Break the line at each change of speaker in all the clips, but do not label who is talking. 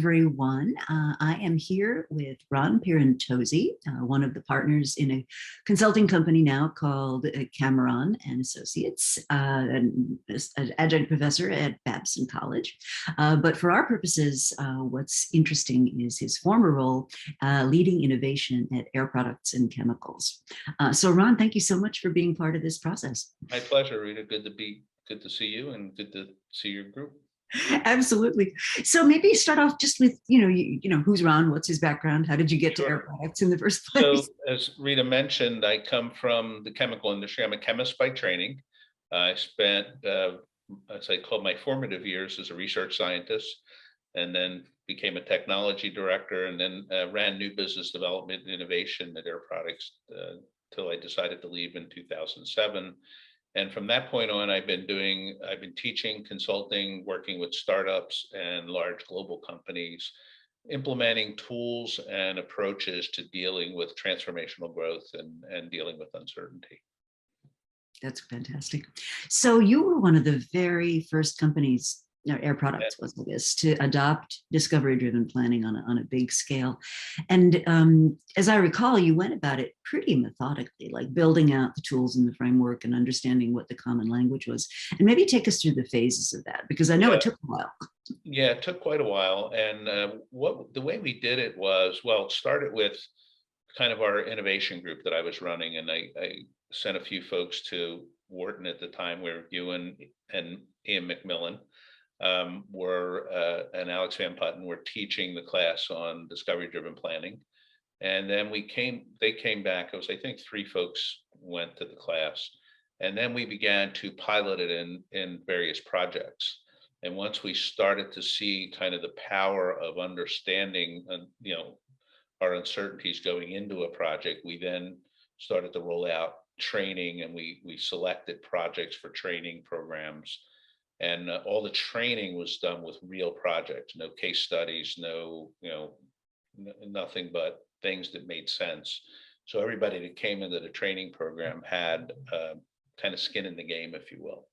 everyone. I am here with Ron Pierantozzi, one of the partners in a consulting company now called Cameron and Associates, an adjunct professor at Babson College. But for our purposes, what's interesting is his former role leading innovation at Air Products and Chemicals. So Ron, thank you so much for being part of this process.
My pleasure, Rita. Good to see you and good to see your group.
Absolutely. So maybe start off just with, who's Ron? What's his background? How did you get to Air Products in the first place?
So as Rita mentioned, I come from the chemical industry. I'm a chemist by training. I spent, as I call my formative years as a research scientist, and then became a technology director, and then ran new business development and innovation at Air Products till I decided to leave in 2007. And from that point on, I've been teaching, consulting, working with startups and large global companies, implementing tools and approaches to dealing with transformational growth and dealing with uncertainty.
That's fantastic. So you were one of the very first companies, Air Products was this, to adopt discovery-driven planning on a big scale. And as I recall, you went about it pretty methodically, like building out the tools and the framework and understanding what the common language was. And maybe take us through the phases of that, because I know it took a while.
Yeah, it took quite a while. And the way we did it was, well, it started with kind of our innovation group that I was running. And I sent a few folks to Wharton at the time, where you and Ian McMillan and Alex Van Putten were teaching the class on discovery-driven planning. And then they came back. It was, I think, 3 folks went to the class. And then we began to pilot it in various projects. And once we started to see kind of the power of understanding, our uncertainties going into a project, we then started to roll out training, and we selected projects for training programs. And all the training was done with real projects, no case studies, nothing but things that made sense. So everybody that came into the training program had kind of skin in the game, if you will.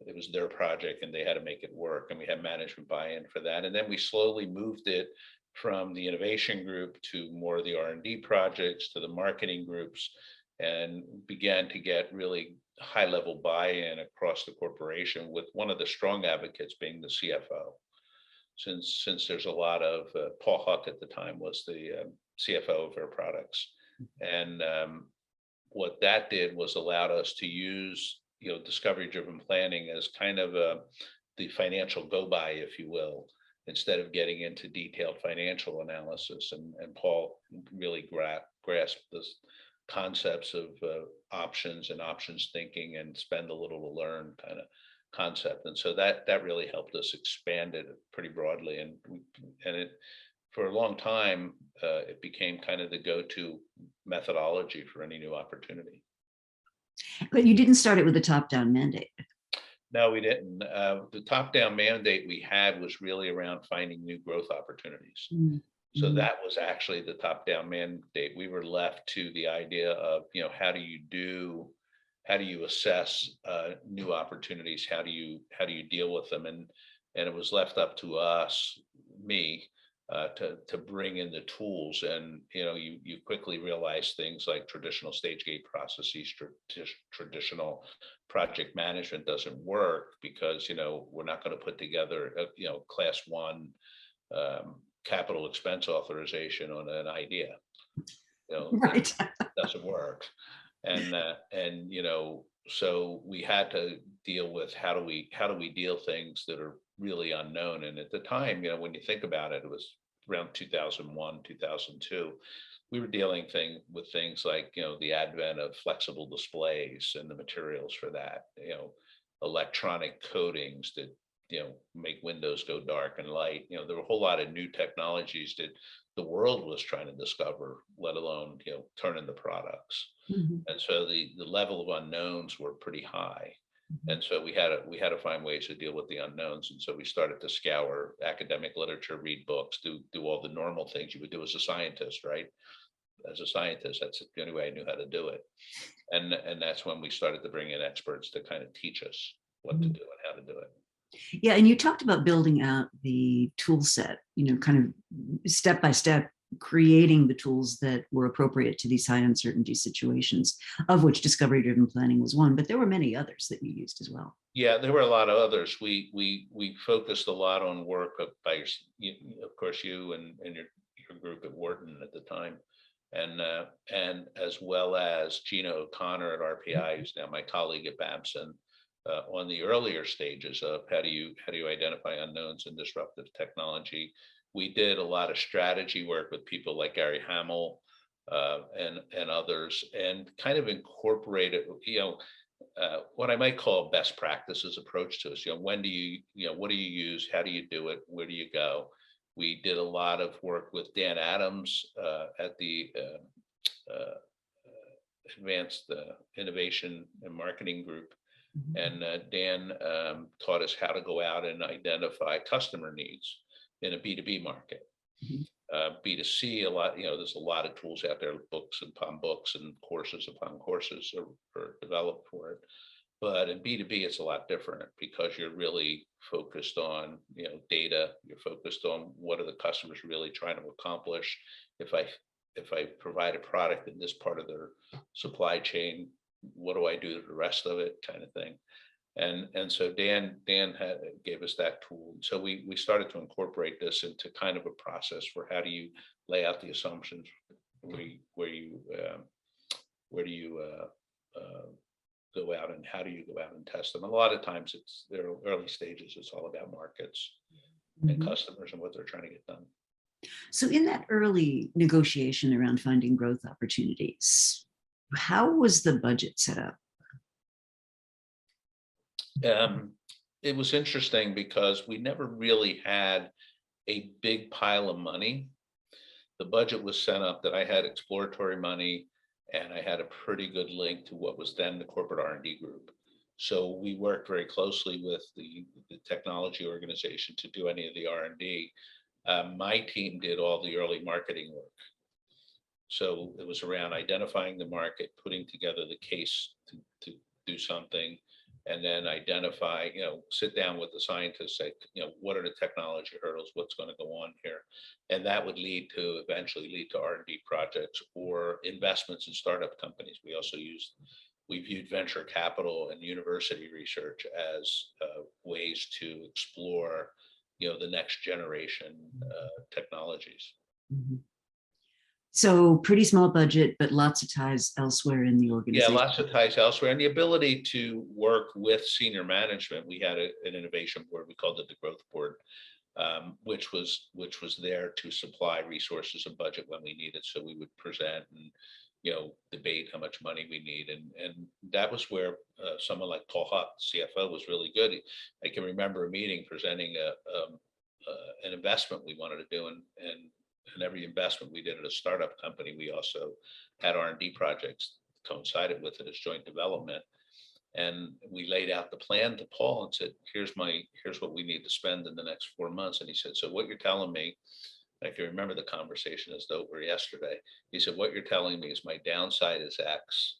It was their project and they had to make it work, and we had management buy-in for that. And then we slowly moved it from the innovation group to more of the R&D projects, to the marketing groups, and began to get really high-level buy-in across the corporation, with one of the strong advocates being the CFO. Since there's a lot of Paul Huck at the time was the CFO of Air Products, and what that did was allowed us to use discovery-driven planning as kind of the financial go-by, if you will, instead of getting into detailed financial analysis. And Paul really grasped this concepts of options and options thinking and spend a little to learn kind of concept. And so that really helped us expand it pretty broadly. And it, for a long time, it became kind of the go-to methodology for any new opportunity.
But you didn't start it with a top-down mandate.
No, we didn't. The top-down mandate we had was really around finding new growth opportunities. Mm-hmm. So that was actually the top-down mandate. We were left to the idea of, how do you assess new opportunities? How do you deal with them? And it was left up to us, me, to bring in the tools. And you quickly realize things like traditional stage gate processes, traditional project management doesn't work, because we're not going to put together class 1 capital expense authorization on an idea.
Right.
It doesn't work. And so we had to deal with how do we deal things that are really unknown. And at the time, when you think about it, it was around 2001, 2002. We were dealing with things like the advent of flexible displays and the materials for that, electronic coatings that make windows go dark and light. There were a whole lot of new technologies that the world was trying to discover, let alone turn into products. Mm-hmm. And so the level of unknowns were pretty high. Mm-hmm. And so we had to find ways to deal with the unknowns. And so we started to scour academic literature, read books, do all the normal things you would do as a scientist, right? As a scientist, that's the only way I knew how to do it. And that's when we started to bring in experts to kind of teach us what to do and how to do it.
Yeah, and you talked about building out the tool set, kind of step by step, creating the tools that were appropriate to these high uncertainty situations, of which discovery driven planning was one, but there were many others that you used as well.
Yeah, there were a lot of others. We focused a lot on work by of course, you and your group at Wharton at the time, and as well as Gina O'Connor at RPI, who's now my colleague at Babson, on the earlier stages of how do you identify unknowns and disruptive technology. We did a lot of strategy work with people like Gary Hamill, and others, and kind of incorporated, what I might call best practices approach to us. When do what do you use? How do you do it? Where do you go? We did a lot of work with Dan Adams, at the Advanced Innovation and Marketing Group. And Dan taught us how to go out and identify customer needs in a B2B market.
Mhm.
B2C, a lot, there's a lot of tools out there, books upon books and courses upon courses are developed for it. But in B2B, it's a lot different because you're really focused on, data. You're focused on what are the customers really trying to accomplish. If I provide a product in this part of their supply chain, what do I do to the rest of it, kind of thing. And so Dan gave us that tool. So we started to incorporate this into kind of a process for how do you lay out the assumptions, where do you go out and how do you go out and test them. And a lot of times they're early stages. It's all about markets and
Mhm.
customers and what they're trying to get done.
So, in that early negotiation around finding growth opportunities, how was the budget set up?
It was interesting because we never really had a big pile of money. The budget was set up that I had exploratory money and I had a pretty good link to what was then the corporate R&D group. So we worked very closely with the technology organization to do any of the R&D. My team did all the early marketing work. So it was around identifying the market, putting together the case to do something, and then identify, sit down with the scientists, say, what are the technology hurdles, what's going to go on here? And that would eventually lead to R&D projects or investments in startup companies. We viewed venture capital and university research as ways to explore, the next generation technologies.
Mhm. So, pretty small budget, but lots of ties elsewhere in the
Yeah,
organization.
lots of ties elsewhere, and the ability to work with senior management. We had an innovation board. We called it the growth board, which was there to supply resources and budget when we needed. So we would present and debate how much money we need, and that was where someone like Paul Huck, CFO, was really good. I can remember a meeting presenting an investment we wanted to do, and every investment we did at a startup company, we also had R&D projects coincided with it as joint development. And we laid out the plan to Paul and said, here's what we need to spend in the next 4 months. And he said, so what you're telling me, I can remember the conversation as though it were yesterday. He said, what you're telling me is my downside is X.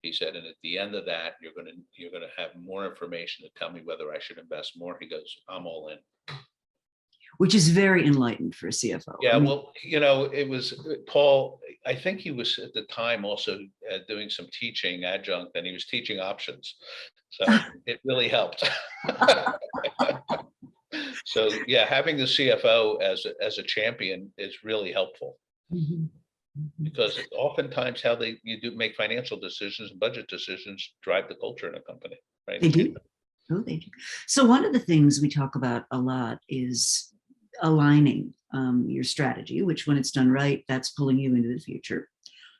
He said, and at the end of that, you're gonna have more information to tell me whether I should invest more. He goes, I'm all in.
Which is very enlightened for a CFO.
Yeah, well, it was Paul. I think he was at the time also doing some teaching adjunct, and he was teaching options, so it really helped. So yeah, having the CFO as a champion is really helpful,
Mhm. Mhm.
because oftentimes how you do make financial decisions and budget decisions drive the culture in a company, right?
They do. Oh, they do. So, one of the things we talk about a lot is aligning your strategy, which, when it's done right, that's pulling you into the future.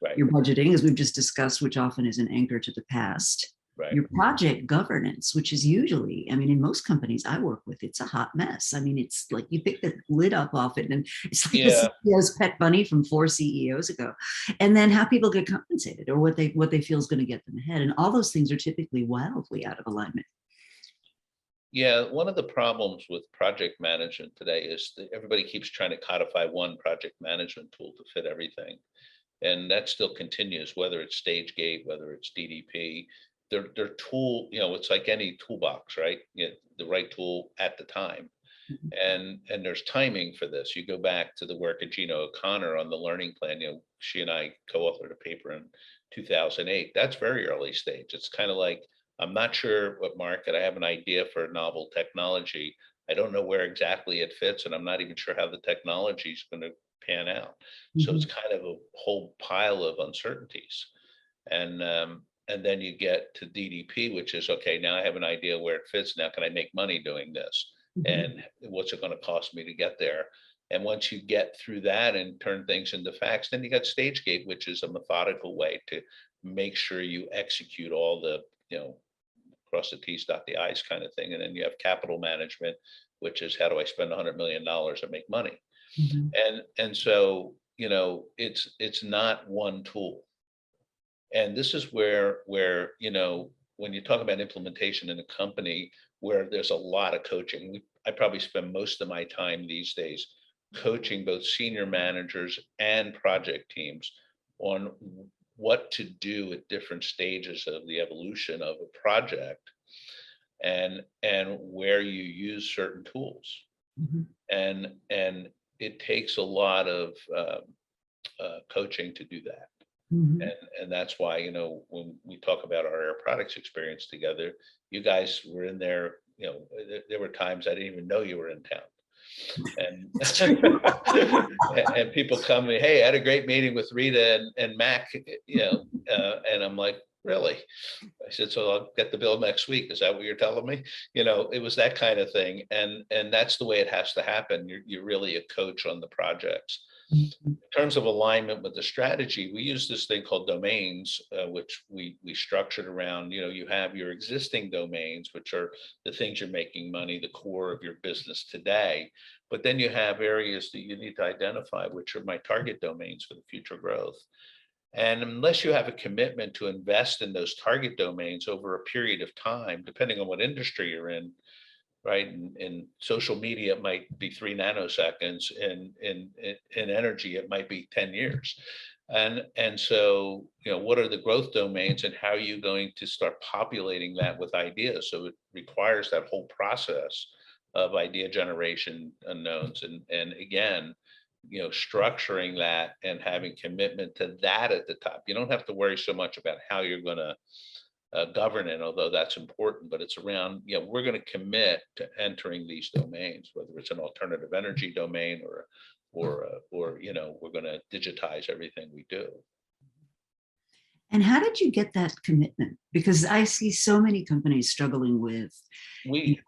Right,
Your budgeting, as we've just discussed, which often is an anchor to the past.
right.
Your project governance, which is usually, in most companies I work with, it's a hot mess. It's like you pick the lid up off it, and it's like the
Yeah.
CEO's pet bunny from 4 CEOs ago. And then how people get compensated, or what they feel is going to get them ahead. And all those things are typically wildly out of alignment.
Yeah, one of the problems with project management today is that everybody keeps trying to codify one project management tool to fit everything. And that still continues, whether it's stage gate, whether it's DDP. their tool, it's like any toolbox, right? You get the right tool at the time.
Mhm.
And there's timing for this. You go back to the work of Gina O'Connor on the learning plan. She and I co-authored a paper in 2008. That's very early stage. It's kind of like, I'm not sure what market. I have an idea for a novel technology. I don't know where exactly it fits, and I'm not even sure how the technology is going to pan out. So it's
Mhm.
kind of a whole pile of uncertainties. And then you get to DDP, which is, okay, now I have an idea where it fits. Now can I make money doing this?
Mhm.
And what's it going to cost me to get there? And once you get through that and turn things into facts, then you got stage gate, which is a methodical way to make sure you execute all the, cross the T's, dot the I's kind of thing. And then you have capital management, which is, how do I spend $100 million and make money?
Mhm.
And so, it's not one tool. And this is where, when you talk about implementation in a company where there's a lot of coaching, I probably spend most of my time these days coaching both senior managers and project teams on what to do at different stages of the evolution of a project, and where you use certain tools.
Mhm.
And it takes a lot of coaching to do that.
Mhm.
And that's why, when we talk about our Air Products experience together, you guys were in there, there were times I didn't even know you were in town. And
It's true.
and people come, hey, I had a great meeting with Rita and Mac, and I'm like, really? I said, so I'll get the bill next week. Is that what you're telling me? It was that kind of thing. And that's the way it has to happen. You're really a coach on the projects.
Mhm.
In terms of alignment with the strategy, we use this thing called domains, which we structured around, you have your existing domains, which are the things you're making money, the core of your business today. But then you have areas that you need to identify, which are my target domains for the future growth. And unless you have a commitment to invest in those target domains over a period of time, depending on what industry you're in, right? In social media, it might be 3 nanoseconds. In energy, it might be 10 years. And so, what are the growth domains, and how are you going to start populating that with ideas? So it requires that whole process of idea generation, unknowns, and again, structuring that and having commitment to that at the top. You don't have to worry so much about how you're going to govern it, although that's important, but it's around, we're going to commit to entering these domains, whether it's an alternative energy domain or we're going to digitize everything we do.
And how did you get that commitment? Because I see so many companies struggling with,
We,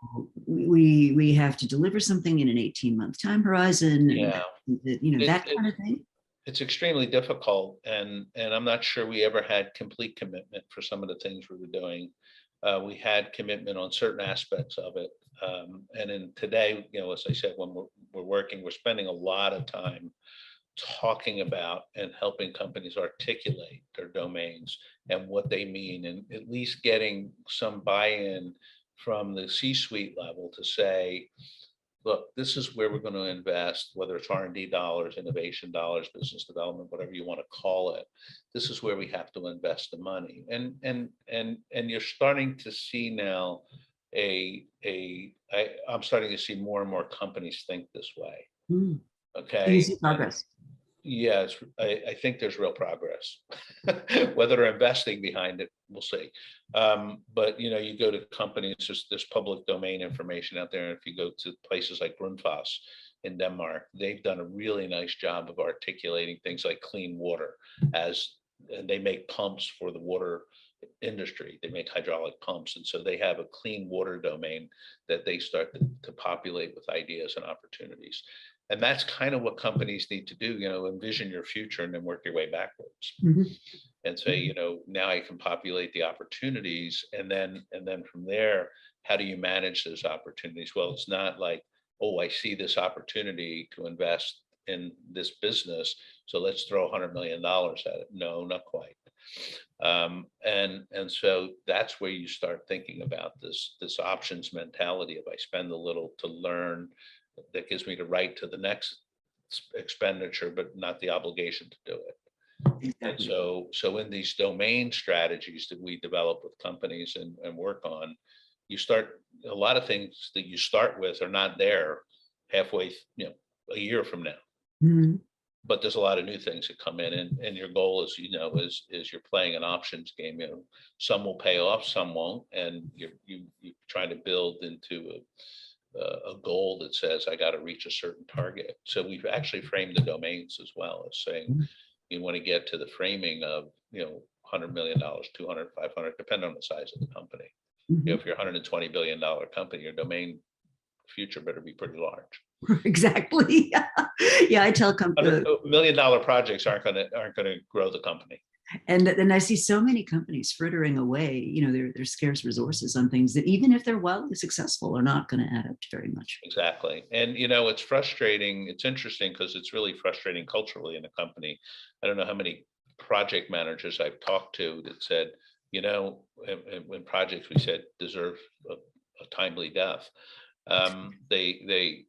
we have to deliver something in an 18-month time horizon, and
yeah, it,
that kind of thing.
it's extremely difficult, and I'm not sure we ever had complete commitment for some of the things we were doing. We had commitment on certain aspects of it, and in today, as I said, when we're working, we're spending a lot of time talking about and helping companies articulate their domains and what they mean, and at least getting some buy-in from the C-suite level to say, look, this is where we're going to invest, whether it's R&D dollars, innovation dollars, business development, whatever you want to call it. This is where we have to invest the money. And you're starting to see now I'm starting to see more and more companies think this way.
Mm. And you
Okay.
see progress.
Yes, I think there's real progress. Whether they're investing behind it, we'll see. But you go to companies, there's public domain information out there. And if you go to places like Grundfos in Denmark, they've done a really nice job of articulating things like clean water, as they make pumps for the water industry. They make hydraulic pumps. And so they have a clean water domain that they start to populate with ideas and opportunities. And that's kind of what companies need to do, envision your future and then work your way backwards
Mhm.
and say, now I can populate the opportunities. And then from there, how do you manage those opportunities? Well, it's not like, oh, I see this opportunity to invest in this business, so let's throw $100 million at it. No, not quite. And so that's where you start thinking about this options mentality. If I spend a little to learn, that gives me the right to the next expenditure, but not the obligation to do it. And
Exactly.
so in these domain strategies that we develop with companies and work on, you start, a lot of things that you start with are not there halfway, a year from now.
Mhm.
But there's a lot of new things that come in, and your goal is, is you're playing an options game. Some will pay off, some won't, and you try to build into a goal that says I got to reach a certain target. So we've actually framed the domains as well as saying you want to get to the framing of $100 million, 200, 500, depending on the size of the company.
Mhm.
If you're $120 billion company, your domain future better be pretty large.
Exactly. Yeah, I tell
$100 million projects aren't gonna grow the company.
and I see so many companies frittering away, their scarce resources on things that even if they're wildly successful are not going to add up to very much.
Exactly. And it's frustrating. It's interesting because it's really frustrating culturally in a company. I don't know how many project managers I've talked to that said, when projects we said deserve a timely death, they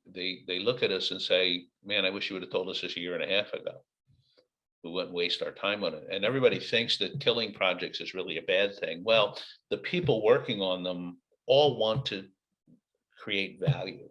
look at us and say, man, I wish you would have told us this a year and a half ago. We wouldn't waste our time on it. And everybody thinks that killing projects is really a bad thing. Well, the people working on them all want to create value.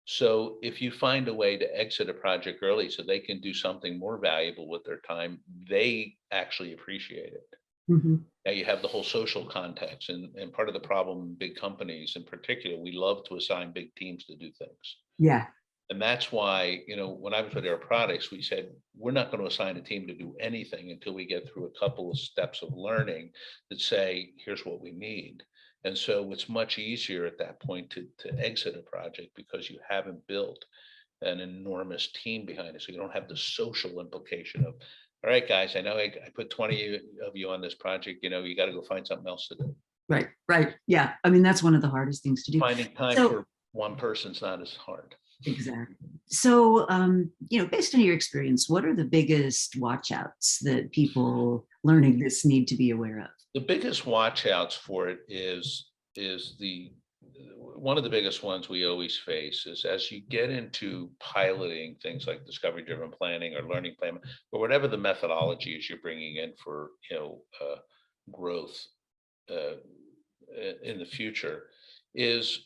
So if you find a way to exit a project early so they can do something more valuable with their time, they actually appreciate it.
Mhm.
Now you have the whole social context, and part of the problem in big companies in particular, we love to assign big teams to do things.
Yeah.
And that's why, when I was with Air Products, we said, we're not going to assign a team to do anything until we get through a couple of steps of learning that say, here's what we need. And so it's much easier at that point to exit a project because you haven't built an enormous team behind it. So you don't have the social implication of, all right, guys, I know I put 20 of you on this project, you got to go find something else to do.
Right. Right. Yeah. I mean, that's one of the hardest things to do.
Finding time
So
for one person's not as hard.
exactly. So, based on your experience, what are the biggest watch outs that people learning this need to be aware of?
The biggest watch outs for it is one of the biggest ones we always face is as you get into piloting things like discovery driven planning or learning plan, or whatever the methodology is you're bringing in for growth in the future, is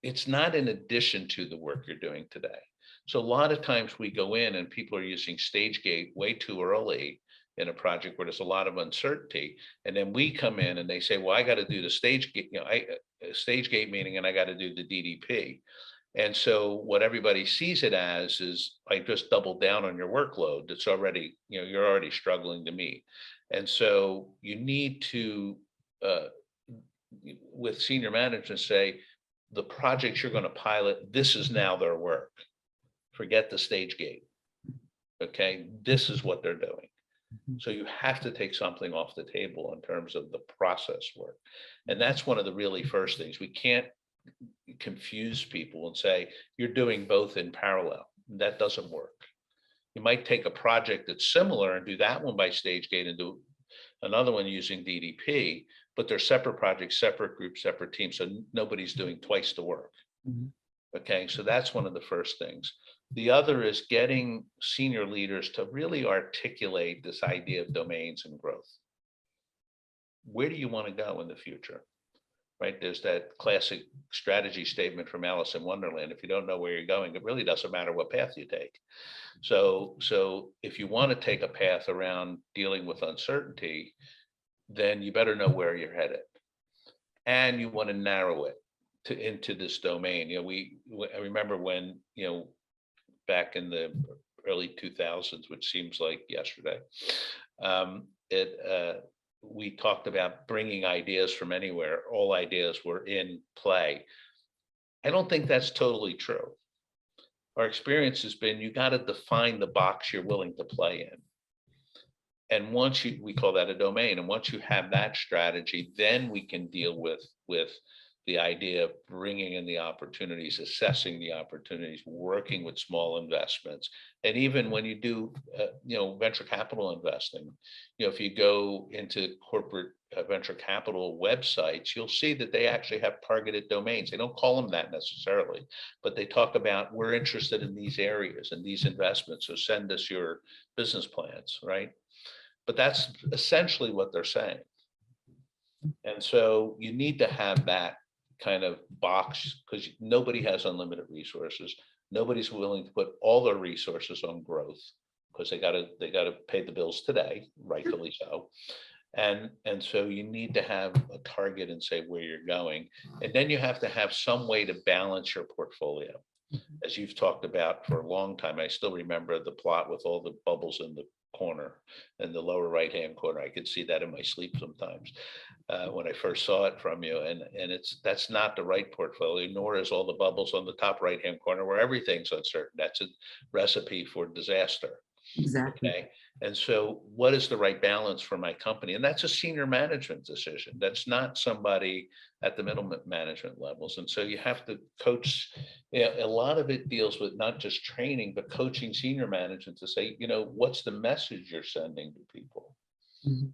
it's not in addition to the work you're doing today. So a lot of times we go in and people are using stage gate way too early in a project where there's a lot of uncertainty. And then we come in and they say, well, I got to do the stage gate, stage gate meeting, and I got to do the DDP. And so what everybody sees it as is I just doubled down on your workload that's already, you're already struggling to meet. And so you need to, with senior management, say, the projects you're going to pilot, this is now their work. Forget the stage gate. Okay, this is what they're doing. So you have to take something off the table in terms of the process work. And that's one of the really first things. We can't confuse people and say, you're doing both in parallel. That doesn't work. You might take a project that's similar and do that one by stage gate and do another one using DDP, but they're separate projects, separate groups, separate teams. So nobody's doing twice the work.
Mm-hmm.
Okay, so that's one of the first things. The other is getting senior leaders to really articulate this idea of domains and growth. Where do you want to go in the future? Right? There's that classic strategy statement from Alice in Wonderland. If you don't know where you're going, it really doesn't matter what path you take. So if you want to take a path around dealing with uncertainty, then you better know where you're headed. And you want to narrow it into this domain. I remember when, back in the early 2000s, which seems like yesterday, we talked about bringing ideas from anywhere. All ideas were in play. I don't think that's totally true. Our experience has been you got to define the box you're willing to play in. And we call that a domain. And once you have that strategy, then we can deal with the idea of bringing in the opportunities, assessing the opportunities, working with small investments. And even when you do, venture capital investing, if you go into corporate venture capital websites, you'll see that they actually have targeted domains. They don't call them that necessarily, but they talk about, we're interested in these areas and these investments, so send us your business plans, right? But that's essentially what they're saying. And so you need to have that kind of box, because nobody has unlimited resources. Nobody's willing to put all their resources on growth, because they gotta pay the bills today, rightfully so. And so you need to have a target and say where you're going. And then you have to have some way to balance your portfolio. As you've talked about for a long time, I still remember the plot with all the bubbles in the corner, in the lower right-hand corner. I could see that in my sleep sometimes when I first saw it from you. And that's not the right portfolio, nor is all the bubbles on the top right-hand corner where everything's uncertain. That's a recipe for disaster.
Exactly.
Okay. And so what is the right balance for my company? And that's a senior management decision. That's not somebody at the middle management levels. And so you have to coach. A lot of it deals with not just training, but coaching senior management to say, what's the message you're sending to people?
Mm-hmm.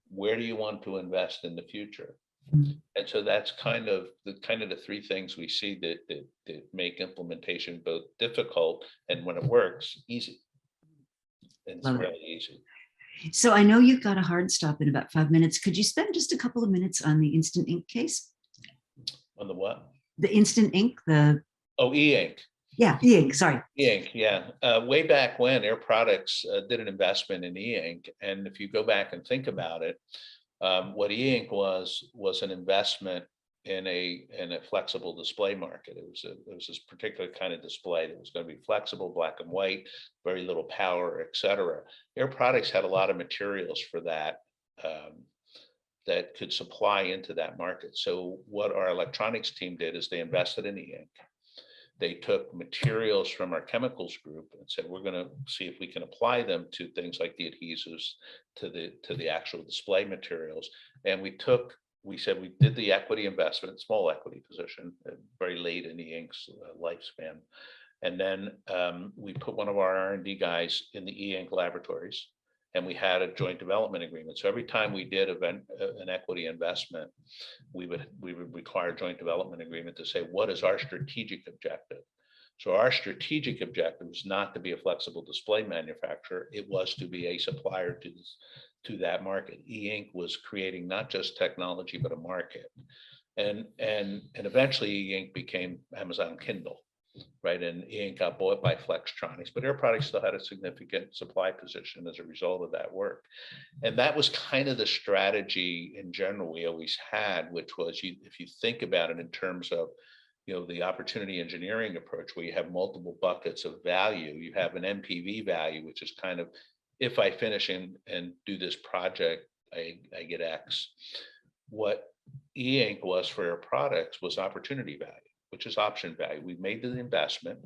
Where do you want to invest in the future?
Mm-hmm.
And so that's kind of the three things we see that make implementation both difficult and, when it works, easy. And it's really easy.
So I know you've got a hard stop in about 5 minutes. Could you spend just a couple of minutes on the Instant Ink case?
On the what?
The Instant Ink,
e-ink.
Yeah, e-ink, sorry.
E-ink, yeah. Way back when, Air Products did an investment in e-ink. And if you go back and think about it, what e-ink was an investment in a flexible display market. It was this particular kind of display that was going to be flexible, black and white, very little power, et cetera. Air Products had a lot of materials for that that could supply into that market. So what our electronics team did is they invested in e-ink. They took materials from our chemicals group and said, we're going to see if we can apply them to things like the adhesives, to the actual display materials. And we said we did the equity investment, small equity position, very late in the ink's lifespan. And then we put one of our R&D guys in the e-ink laboratories, and we had a joint development agreement. So every time we did an equity investment, we would require a joint development agreement to say, what is our strategic objective? So our strategic objective was not to be a flexible display manufacturer. It was to be a supplier to that market. E-ink was creating not just technology, but a market. And eventually e-ink became Amazon Kindle, right? And e-ink got bought by Flextronics, but Air Products still had a significant supply position as a result of that work. And that was kind of the strategy in general we always had, which was, if you think about it in terms of, the opportunity engineering approach, where you have multiple buckets of value. You have an NPV value, which is kind of, if I finish and do this project, I get X. What e-ink was for Air Products was opportunity value, which is option value. We made the investment.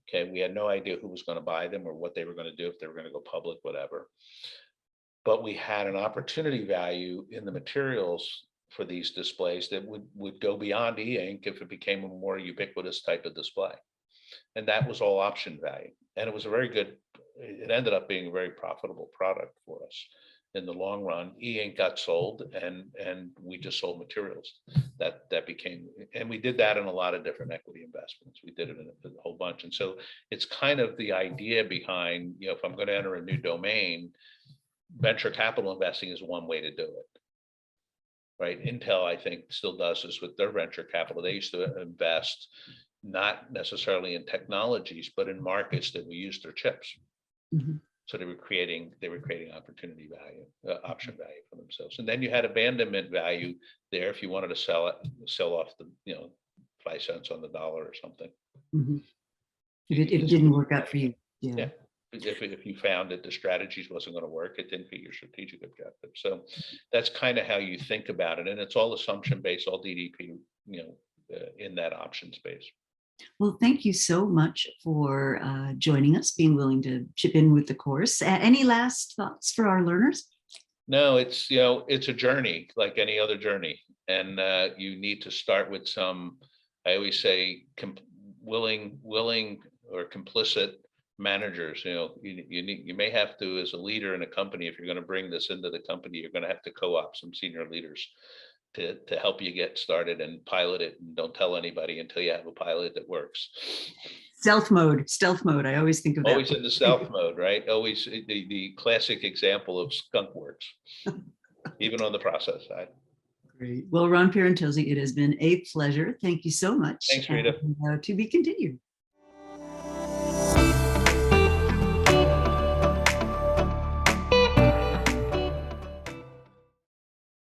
Okay, we had no idea who was going to buy them or what they were going to do, if they were going to go public, whatever. But we had an opportunity value in the materials for these displays that would go beyond e-ink if it became a more ubiquitous type of display. And that was all option value. And it was it ended up being a very profitable product for us in the long run. E-ink got sold, and we just sold materials that became, and we did that in a lot of different equity investments. We did it in a whole bunch. And so it's kind of the idea behind, if I'm going to enter a new domain, venture capital investing is one way to do it. Right. Intel, I think, still does this with their venture capital. They used to invest not necessarily in technologies, but in markets that we use their chips. Mm-hmm. So they were creating opportunity value, option value for themselves. And then you had abandonment value there if you wanted to sell off the 5 cents on the dollar or something.
Mm-hmm. If it didn't work out for you. Yeah.
If you found that the strategies wasn't going to work, it didn't fit your strategic objective. So that's kind of how you think about it. And it's all assumption based, all DDP, in that option space.
Well, thank you so much for joining us, being willing to chip in with the course. Any last thoughts for our learners?
No, it's, it's a journey like any other journey. And you need to start with some, I always say, willing or complicit managers. You may have to, as a leader in a company, if you're going to bring this into the company, you're going to have to co-opt some senior leaders to help you get started and pilot it. And don't tell anybody until you have a pilot that works.
Stealth mode. I always think of that.
Always in the stealth mode, right? Always the classic example of skunk works, even on the process side.
Great. Well, Ron Pierantozzi, it has been a pleasure. Thank you so much.
Thanks, Rita.
And, to be continued.